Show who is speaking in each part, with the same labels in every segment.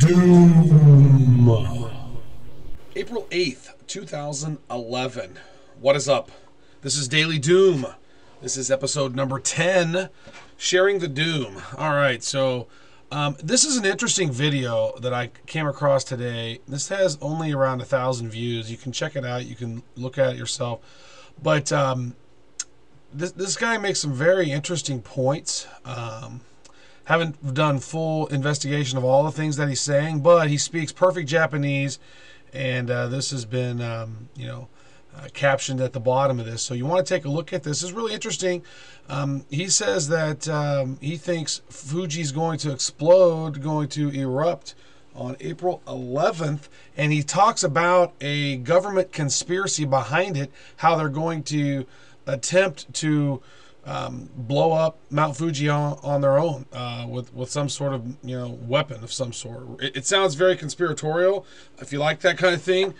Speaker 1: Dooooom. April 8th, 2011. What is up? This is Daily Dooooom. This is episode number 10, Sharing the Doom. All right, so this is an interesting video that I came across today. This has only around 1,000 views. You can check it out. You can look at it yourself. But this guy makes some very interesting points. Haven't done full investigation of all the things that he's saying, but he speaks perfect Japanese, and this has been, captioned at the bottom of this. So you want to take a look at this. It's really interesting. He says that he thinks Fuji's going to explode, going to erupt on April 11th, and he talks about a government conspiracy behind it, how they're going to attempt to blow up Mt Fuji on their own with some sort of weapon of some sort. It sounds very conspiratorial. If you like that kind of thing,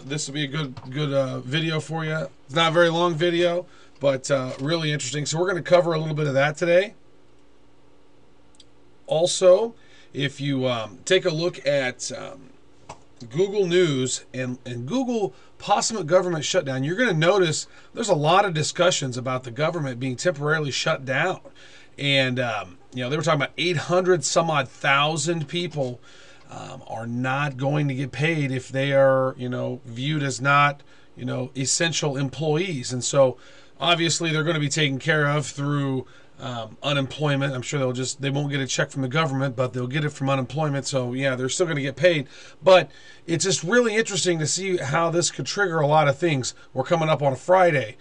Speaker 1: this will be a good video for you. It's not a very long video, but really interesting. So we're going to cover a little bit of that today. Also, if you take a look at Google News and Google possible government shutdown, you're going to notice there's a lot of discussions about the government being temporarily shut down. And, they were talking about 800 some odd thousand people are not going to get paid if they are, viewed as not, essential employees. And so obviously they're going to be taken care of through unemployment. I'm sure they won't get a check from the government, but they'll get it from unemployment. So yeah, they're still going to get paid. But it's just really interesting to see how this could trigger a lot of things. We're coming up on a Friday.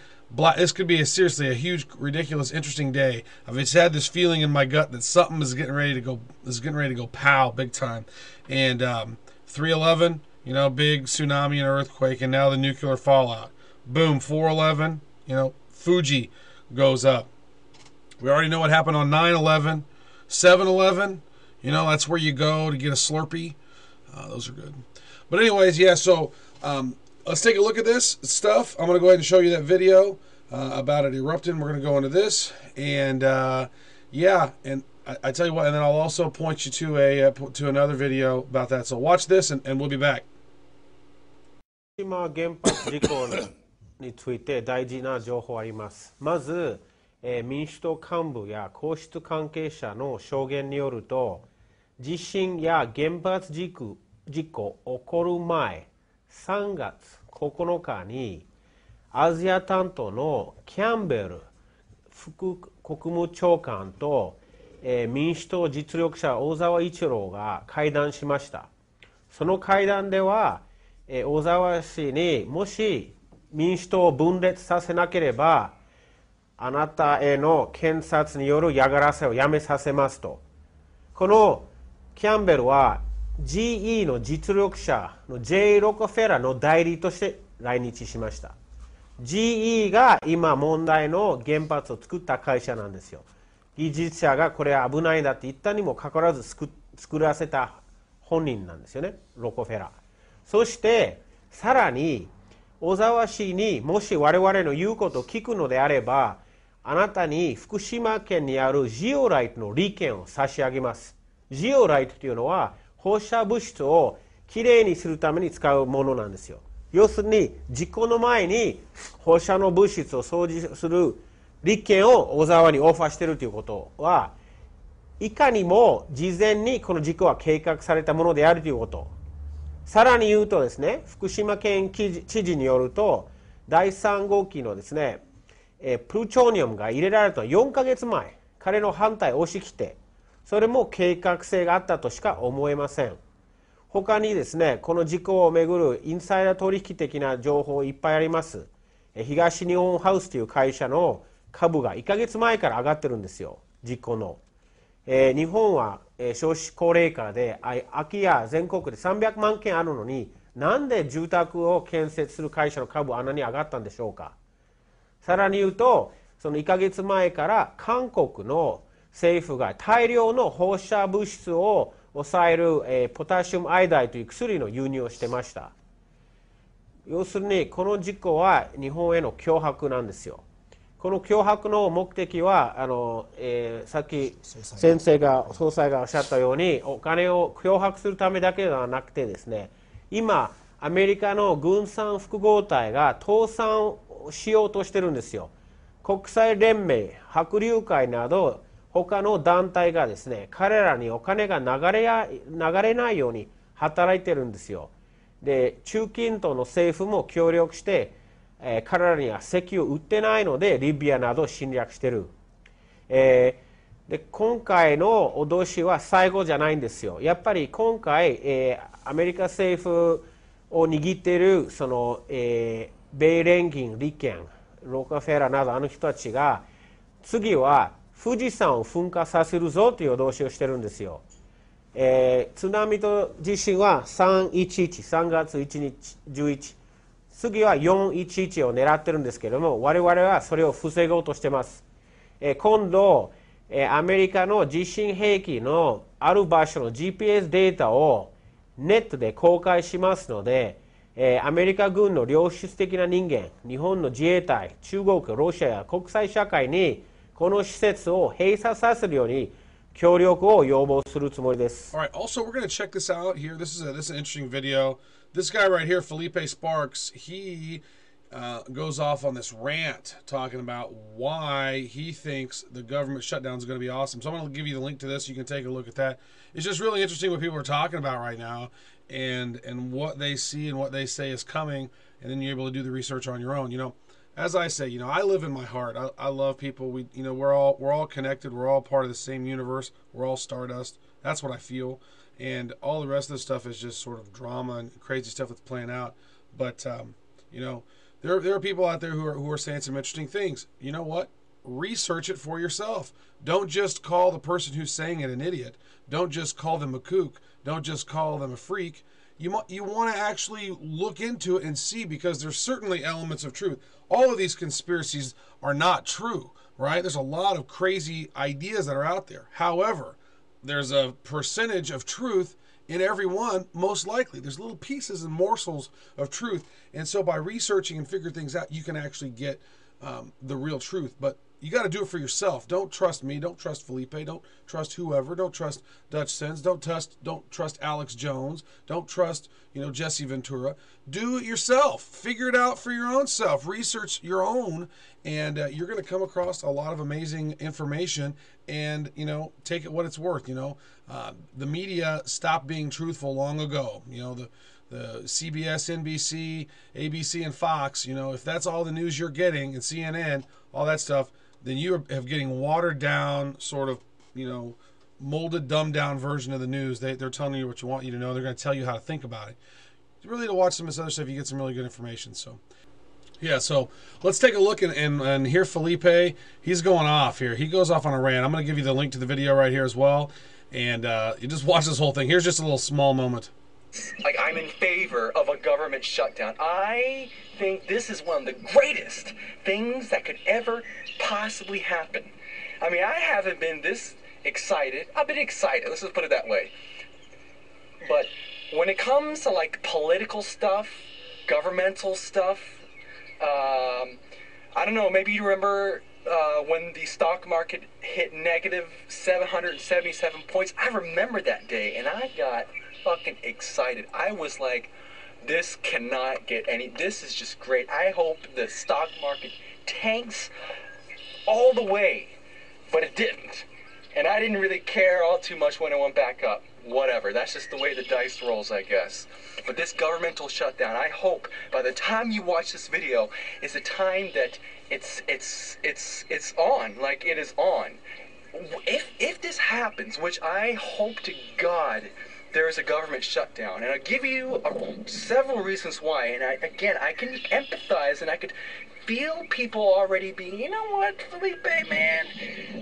Speaker 1: This could be seriously a huge, ridiculous, interesting day. I've just had this feeling in my gut that something is getting ready to go pow big time. And 3/11, big tsunami and earthquake, and now the nuclear fallout. Boom, 4/11, Fuji goes up. We already know what happened on 9/11, 7/11. That's where you go to get a Slurpee. Those are good. But anyways, yeah. So let's take a look at this stuff. I'm going to go ahead and show you that video about it erupting. We're going to go into this, and and I tell you what. And then I'll also point you to another video about that. So watch this, and we'll be back.
Speaker 2: 今原発事故について大事な情報あります。まず民主党幹部や皇室関係者の証言によると、地震や原発事故起こる前、3月9日にアジア担当のキャンベル副国務長官と民主党実力者小沢一郎が会談しました。その会談では小沢氏にもし民主党を分裂させなければあなたへの検察による嫌がらせをやめさせますと。このキャンベルは GE の実力者の J. ロックフェラーの代理として来日しました。GE が今問題の原発を作った会社なんですよ。技術者がこれは危ないんだって言ったにもかかわらず作らせた本人なんですよね、ロックフェラー。そしてさらに小沢氏にもし我々の言うことを聞くのであれば、あなたに福島県にあるジオライトの利権を差し上げます。ジオライトというのは放射物質をきれいにするために使うものなんですよ。要するに事故の前に放射能物質を掃除する利権を小沢にオファーしているということは、いかにも事前にこの事故は計画されたものであるということ。さらに言うとですね、福島県知事によると、第3号機のですね、プルトニウムが入れられた4ヶ月前、彼の反対を押し切って、それも計画性があったとしか思えません。他にですね、この事故をめぐるインサイダー取引的な情報いっぱいあります。東日本ハウスという会社の株が1ヶ月前から上がってるんですよ、事故の。日本は少子高齢化で空き家全国で300万件あるのに、なんで住宅を建設する会社の株はあんなに上がったんでしょうか。さらに言うと、その1ヶ月前から韓国の政府が大量の放射物質を抑えるポタシウムアイダイという薬の輸入をしてました。要するにこの事故は日本への脅迫なんですよ。この脅迫の目的はさっき先生が総裁がおっしゃったようにお金を脅迫するためだけではなくてですね、今アメリカの軍産複合体が倒産しようとしてるんですよ。国際連盟、白竜会など他の団体がですね、彼らにお金が流れないように働いてるんですよ。で、中近東の政府も協力して彼らには石油を売ってないのでリビアなどを侵略している。で今回の脅しは最後じゃないんですよ。やっぱり今回、アメリカ政府を握っているその、米連銀、利権、ロッカフェラーなどあの人たちが次は富士山を噴火させるぞという脅しをしてるんですよ。津波と地震は311、3月1日、11。次は411を狙ってるんですけれども、我々はそれを防ごうとしています。今度、アメリカの地震兵器のある場所の GPS データをネットで公開しますので、アメリカ軍の良質的な人間、日本の自衛隊、中国、ロシアや国際社会にこの施設を閉鎖させるように協力を要望するつもりです。
Speaker 1: All right, also we're going to check this out here. This is an interesting video. This guy right here, Felipe Sparks, he goes off on this rant talking about why he thinks the government shutdown is going to be awesome. So I'm going to give you the link to this. You can take a look at that. It's just really interesting what people are talking about right now and what they see and what they say is coming, and then you're able to do the research on your own. You know, as I say, you know, I live in my heart. I love people. We're all connected. We're all part of the same universe. We're all stardust. That's what I feel. And all the rest of the stuff is just sort of drama and crazy stuff that's playing out. But you know, there are people out there who are saying some interesting things. You know what? Research it for yourself. Don't just call the person who's saying it an idiot. Don't just call them a kook. Don't just call them a freak. You want to actually look into it and see, because there's certainly elements of truth. All of these conspiracies are not true, right? There's a lot of crazy ideas that are out there. However, there's a percentage of truth in every one, most likely. There's little pieces and morsels of truth. And so by researching and figuring things out, you can actually get the real truth. But you got to do it for yourself. Don't trust me. Don't trust Felipe. Don't trust whoever. Don't trust Dutch Sens. Don't trust Alex Jones. Don't trust, Jesse Ventura. Do it yourself. Figure it out for your own self. Research your own, and you're going to come across a lot of amazing information. And take it what it's worth. The media stopped being truthful long ago. The CBS, NBC, ABC, and Fox, if that's all the news you're getting, and CNN, all that stuff, then you are getting watered down, sort of, molded, dumbed down version of the news. They're telling you what you want you to know. They're going to tell you how to think about it. You really to watch some of this other stuff, you get some really good information. So, yeah, so let's take a look and hear Felipe. He's going off here. He goes off on a rant. I'm going to give you the link to the video right here as well. And you just watch this whole thing. Here's just a little small moment.
Speaker 3: Like, I'm in favor of a government shutdown. I think this is one of the greatest things that could ever possibly happen. I mean, I haven't been this excited. I've been excited, let's just put it that way. But when it comes to, like, political stuff, governmental stuff, I don't know, maybe you remember when the stock market hit negative 777 points. I remember that day, and I got fucking excited. I was like, this cannot get this is just great. I hope the stock market tanks all the way, but it didn't. And I didn't really care all too much when it went back up. Whatever, that's just the way the dice rolls, I guess. But this governmental shutdown, I hope by the time you watch this video is the time that it's on, like it is on. If this happens, which I hope to God there is a government shutdown, and I'll give you several reasons why, and I can empathize, and I could feel people already being, you know what, Felipe, man,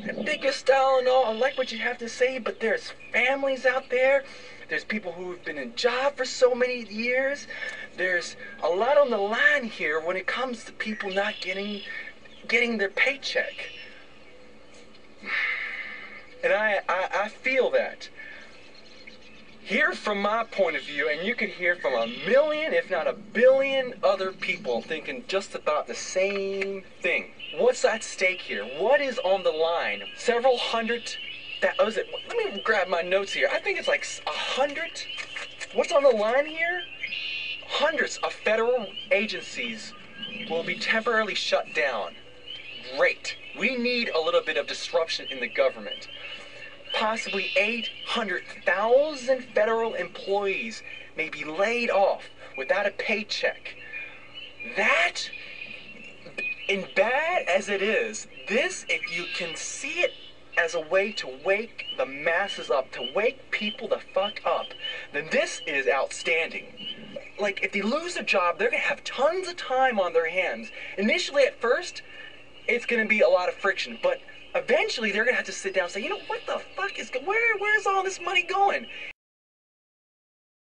Speaker 3: I dig your style and all, I like what you have to say, but there's families out there, there's people who have been in job for so many years, there's a lot on the line here when it comes to people not getting their paycheck. And I feel that. hear from my point of view, and you can hear from a million, if not a billion, other people thinking just about the same thing. What's at stake here? What is on the line? Several hundred. Let me grab my notes here. I think it's like 100. What's on the line here? Hundreds of federal agencies will be temporarily shut down. Great. We need a little bit of disruption in the government. Possibly 800,000 federal employees may be laid off without a paycheck. That, in bad as it is, this, if you can see it as a way to wake the masses up, to wake people the fuck up, then this is outstanding. Like, if they lose a job, they're going to have tons of time on their hands. Initially, at first, it's going to be a lot of friction, but eventually they're going to have to sit down and say, you know, what the fuck is, where's all this money going?